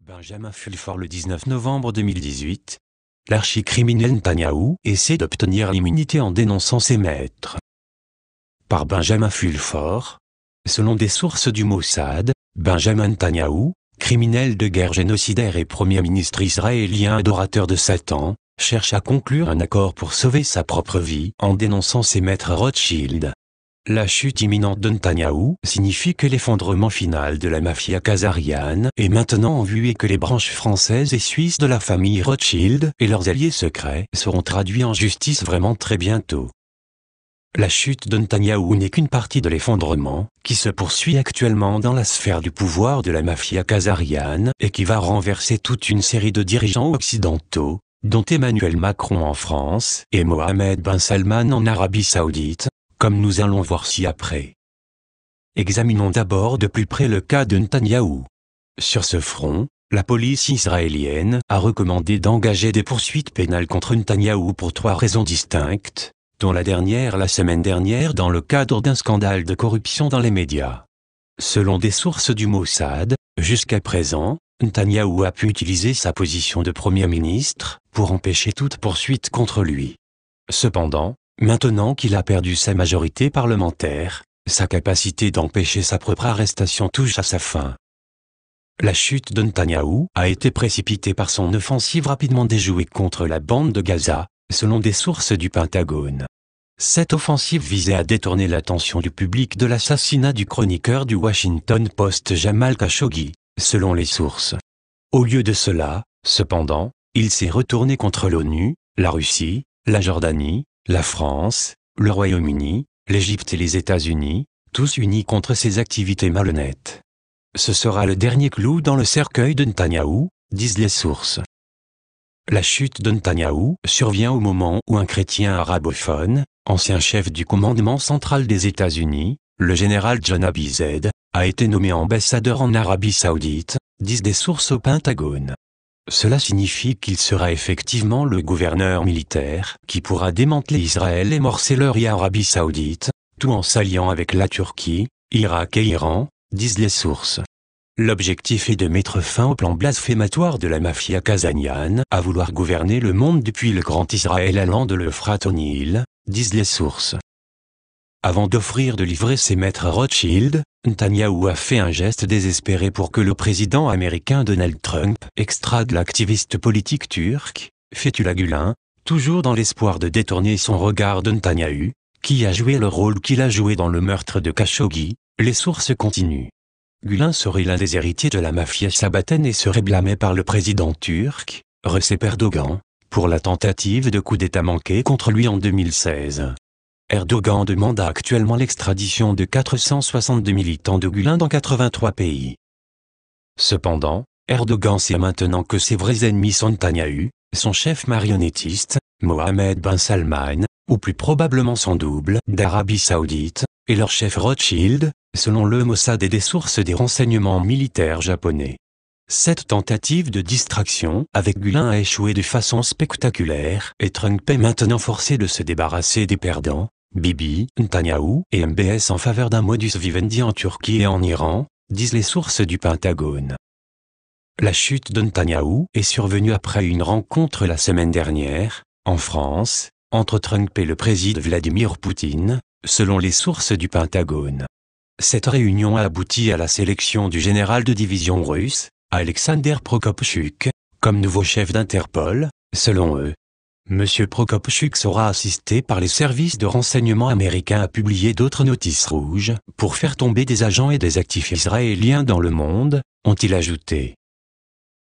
Benjamin Fulford le 19 novembre 2018, l'archicriminel Netanyahou essaie d'obtenir l'immunité en dénonçant ses maîtres. Par Benjamin Fulford. Selon des sources du Mossad, Benjamin Netanyahou, criminel de guerre génocidaire et premier ministre israélien adorateur de Satan, cherche à conclure un accord pour sauver sa propre vie en dénonçant ses maîtres Rothschild. La chute imminente de Netanyahou signifie que l'effondrement final de la mafia khazariane est maintenant en vue et que les branches françaises et suisses de la famille Rothschild et leurs alliés secrets seront traduits en justice vraiment très bientôt. La chute de Netanyahou n'est qu'une partie de l'effondrement, qui se poursuit actuellement dans la sphère du pouvoir de la mafia khazariane et qui va renverser toute une série de dirigeants occidentaux, dont Emmanuel Macron en France et Mohammed Ben Salman en Arabie Saoudite, comme nous allons voir ci-après. Examinons d'abord de plus près le cas de Netanyahou. Sur ce front, la police israélienne a recommandé d'engager des poursuites pénales contre Netanyahou pour 3 raisons distinctes, dont la dernière la semaine dernière dans le cadre d'un scandale de corruption dans les médias. Selon des sources du Mossad, jusqu'à présent, Netanyahou a pu utiliser sa position de Premier ministre pour empêcher toute poursuite contre lui. Cependant, maintenant qu'il a perdu sa majorité parlementaire, sa capacité d'empêcher sa propre arrestation touche à sa fin. La chute de Netanyahou a été précipitée par son offensive rapidement déjouée contre la bande de Gaza, selon des sources du Pentagone. Cette offensive visait à détourner l'attention du public de l'assassinat du chroniqueur du Washington Post Jamal Khashoggi, selon les sources. Au lieu de cela, cependant, il s'est retourné contre l'ONU, la Russie, la Jordanie, la France, le Royaume-Uni, l'Égypte et les États-Unis, tous unis contre ces activités malhonnêtes. Ce sera le dernier clou dans le cercueil de Netanyahou, disent les sources. La chute de Netanyahou survient au moment où un chrétien arabophone, ancien chef du commandement central des États-Unis, le général John Abizadeh, a été nommé ambassadeur en Arabie Saoudite, disent des sources au Pentagone. Cela signifie qu'il sera effectivement le gouverneur militaire qui pourra démanteler Israël et morceller l'Arabie Saoudite, tout en s'alliant avec la Turquie, Irak et Iran, disent les sources. L'objectif est de mettre fin au plan blasphématoire de la mafia khazariane à vouloir gouverner le monde depuis le grand Israël allant de l'Euphrate au Nil, disent les sources. Avant d'offrir de livrer ses maîtres Rothschild, Netanyahou a fait un geste désespéré pour que le président américain Donald Trump extrade l'activiste politique turc, Fethullah Gülen, toujours dans l'espoir de détourner son regard de Netanyahou, qui a joué le rôle qu'il a joué dans le meurtre de Khashoggi, les sources continuent. Gülen serait l'un des héritiers de la mafia sabatène et serait blâmé par le président turc, Recep Erdogan, pour la tentative de coup d'État manqué contre lui en 2016. Erdogan demande actuellement l'extradition de 462 militants de Gülen dans 83 pays. Cependant, Erdogan sait maintenant que ses vrais ennemis sont Netanyahou, son chef marionnettiste, Mohammed Ben Salman, ou plus probablement son double d'Arabie Saoudite, et leur chef Rothschild, selon le Mossad et des sources des renseignements militaires japonais. Cette tentative de distraction avec Gülen a échoué de façon spectaculaire et Trump est maintenant forcé de se débarrasser des perdants, Bibi, Netanyahou et MBS en faveur d'un modus vivendi en Turquie et en Iran, disent les sources du Pentagone. La chute de Netanyahou est survenue après une rencontre la semaine dernière, en France, entre Trump et le président Vladimir Poutine, selon les sources du Pentagone. Cette réunion a abouti à la sélection du général de division russe, Alexander Prokopchuk, comme nouveau chef d'Interpol, selon eux. M. Prokopchuk sera assisté par les services de renseignement américains à publier d'autres notices rouges pour faire tomber des agents et des actifs israéliens dans le monde, ont-ils ajouté.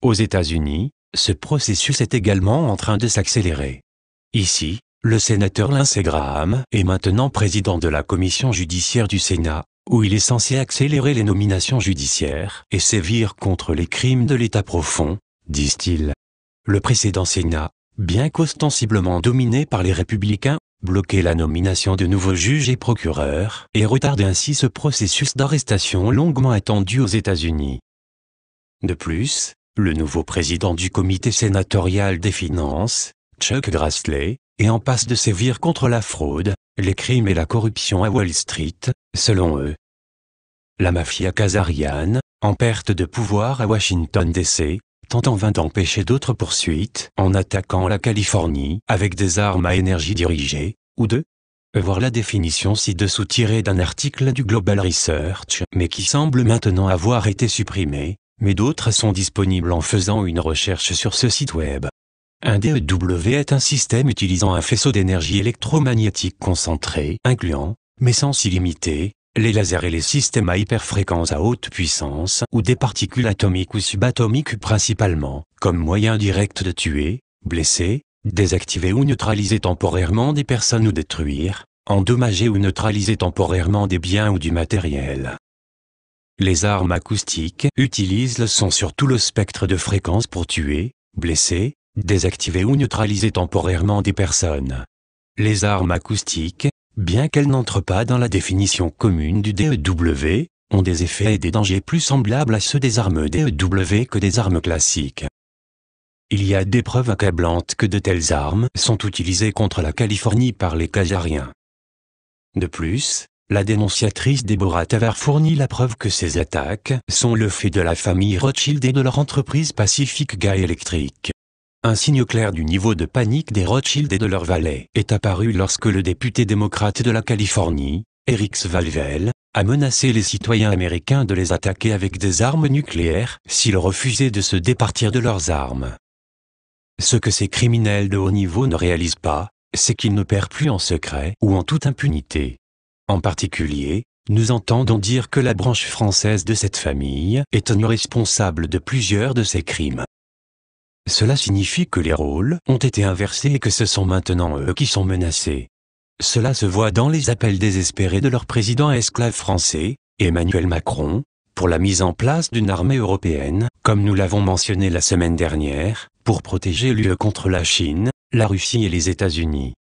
Aux États-Unis, ce processus est également en train de s'accélérer. Ici, le sénateur Lindsey Graham est maintenant président de la commission judiciaire du Sénat, où il est censé accélérer les nominations judiciaires et sévir contre les crimes de l'État profond, disent-ils. Le précédent Sénat, bien qu'ostensiblement dominé par les républicains, bloquait la nomination de nouveaux juges et procureurs et retardait ainsi ce processus d'arrestation longuement attendu aux États-Unis. De plus, le nouveau président du comité sénatorial des finances, Chuck Grassley, est en passe de sévir contre la fraude, les crimes et la corruption à Wall Street, selon eux. La mafia khazariane, en perte de pouvoir à Washington DC, tente en vain d'empêcher d'autres poursuites en attaquant la Californie avec des armes à énergie dirigée, ou de voir la définition ci-dessous tirée d'un article du Global Research, mais qui semble maintenant avoir été supprimé, mais d'autres sont disponibles en faisant une recherche sur ce site web. Un DEW est un système utilisant un faisceau d'énergie électromagnétique concentré, incluant, mais sans illimité, les lasers et les systèmes à hyperfréquence à haute puissance ou des particules atomiques ou subatomiques principalement, comme moyen direct de tuer, blesser, désactiver ou neutraliser temporairement des personnes ou détruire, endommager ou neutraliser temporairement des biens ou du matériel. Les armes acoustiques utilisent le son sur tout le spectre de fréquences pour tuer, blesser, désactiver ou neutraliser temporairement des personnes. Les armes acoustiques, bien qu'elles n'entrent pas dans la définition commune du DEW, ont des effets et des dangers plus semblables à ceux des armes DEW que des armes classiques. Il y a des preuves accablantes que de telles armes sont utilisées contre la Californie par les Khazariens. De plus, la dénonciatrice Deborah Taver fournit la preuve que ces attaques sont le fait de la famille Rothschild et de leur entreprise Pacific Gas Electric. Un signe clair du niveau de panique des Rothschild et de leurs valets est apparu lorsque le député démocrate de la Californie, Eric Swalwell, a menacé les citoyens américains de les attaquer avec des armes nucléaires s'ils refusaient de se départir de leurs armes. Ce que ces criminels de haut niveau ne réalisent pas, c'est qu'ils ne perdent plus en secret ou en toute impunité. En particulier, nous entendons dire que la branche française de cette famille est tenue responsable de plusieurs de ces crimes. Cela signifie que les rôles ont été inversés et que ce sont maintenant eux qui sont menacés. Cela se voit dans les appels désespérés de leur président esclave français, Emmanuel Macron, pour la mise en place d'une armée européenne, comme nous l'avons mentionné la semaine dernière, pour protéger l'UE contre la Chine, la Russie et les États-Unis.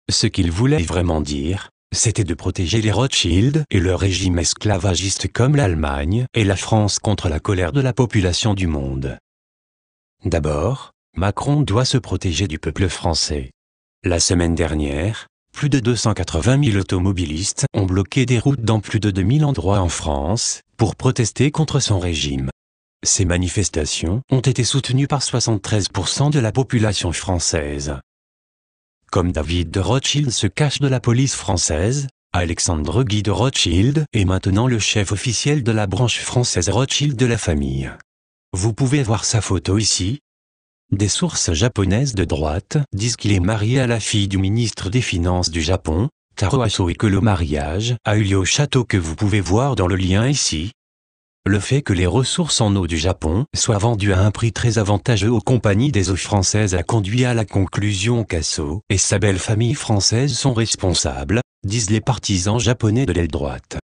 Ce qu'il voulait vraiment dire, c'était de protéger les Rothschild et leur régime esclavagiste comme l'Allemagne et la France contre la colère de la population du monde. D'abord, Macron doit se protéger du peuple français. La semaine dernière, plus de 280 000 automobilistes ont bloqué des routes dans plus de 2000 endroits en France, pour protester contre son régime. Ces manifestations ont été soutenues par 73% de la population française. Comme David de Rothschild se cache de la police française, Alexandre Guy de Rothschild est maintenant le chef officiel de la branche française Rothschild de la famille. Vous pouvez voir sa photo ici. Des sources japonaises de droite disent qu'il est marié à la fille du ministre des Finances du Japon, Taro Aso, et que le mariage a eu lieu au château que vous pouvez voir dans le lien ici. Le fait que les ressources en eau du Japon soient vendues à un prix très avantageux aux compagnies des eaux françaises a conduit à la conclusion qu'Aso et sa belle famille française sont responsables, disent les partisans japonais de l'aile droite.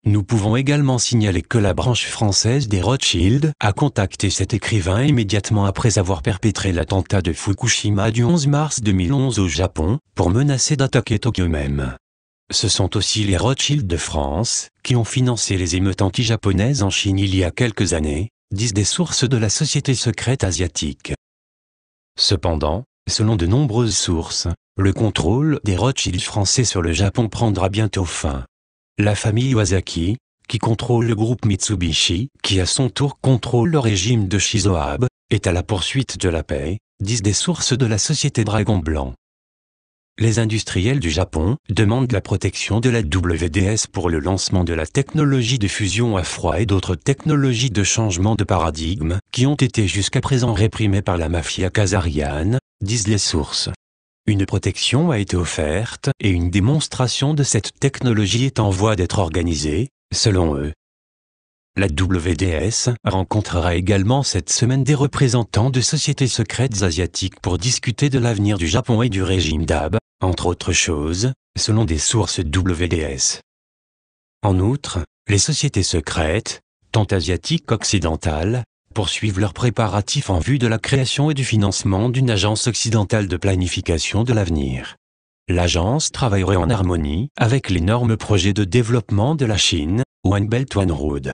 Nous pouvons également signaler que la branche française des Rothschild a contacté cet écrivain immédiatement après avoir perpétré l'attentat de Fukushima du 11 mars 2011 au Japon, pour menacer d'attaquer Tokyo même. Ce sont aussi les Rothschild de France qui ont financé les émeutes anti-japonaises en Chine il y a quelques années, disent des sources de la société secrète asiatique. Cependant, selon de nombreuses sources, le contrôle des Rothschild français sur le Japon prendra bientôt fin. La famille Iwasaki, qui contrôle le groupe Mitsubishi, qui à son tour contrôle le régime de Shinzo Abe, est à la poursuite de la paix, disent des sources de la société Dragon Blanc. Les industriels du Japon demandent la protection de la WDS pour le lancement de la technologie de fusion à froid et d'autres technologies de changement de paradigme qui ont été jusqu'à présent réprimées par la mafia khazariane, disent les sources. Une protection a été offerte et une démonstration de cette technologie est en voie d'être organisée, selon eux. La WDS rencontrera également cette semaine des représentants de sociétés secrètes asiatiques pour discuter de l'avenir du Japon et du régime d'Abe, entre autres choses, selon des sources WDS. En outre, les sociétés secrètes, tant asiatiques qu'occidentales, poursuivent leurs préparatifs en vue de la création et du financement d'une agence occidentale de planification de l'avenir. L'agence travaillerait en harmonie avec l'énorme projet de développement de la Chine, One Belt One Road.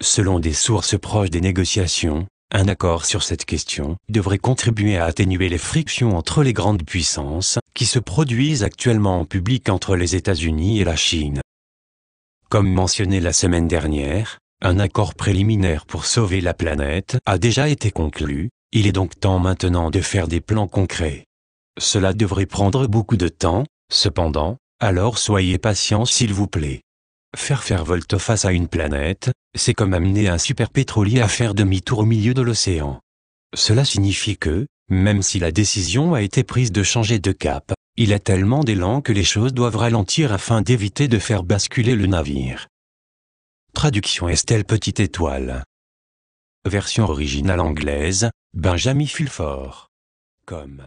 Selon des sources proches des négociations, un accord sur cette question devrait contribuer à atténuer les frictions entre les grandes puissances qui se produisent actuellement en public entre les États-Unis et la Chine. Comme mentionné la semaine dernière, Un accord préliminaire pour sauver la planète a déjà été conclu, il est donc temps maintenant de faire des plans concrets. Cela devrait prendre beaucoup de temps, cependant, alors soyez patient s'il vous plaît. Faire volte-face à une planète, c'est comme amener un superpétrolier à faire demi-tour au milieu de l'océan. Cela signifie que, même si la décision a été prise de changer de cap, il y a tellement d'élan que les choses doivent ralentir afin d'éviter de faire basculer le navire. Traduction Estelle Petite Étoile. Version originale anglaise, Benjamin Fulford. Com.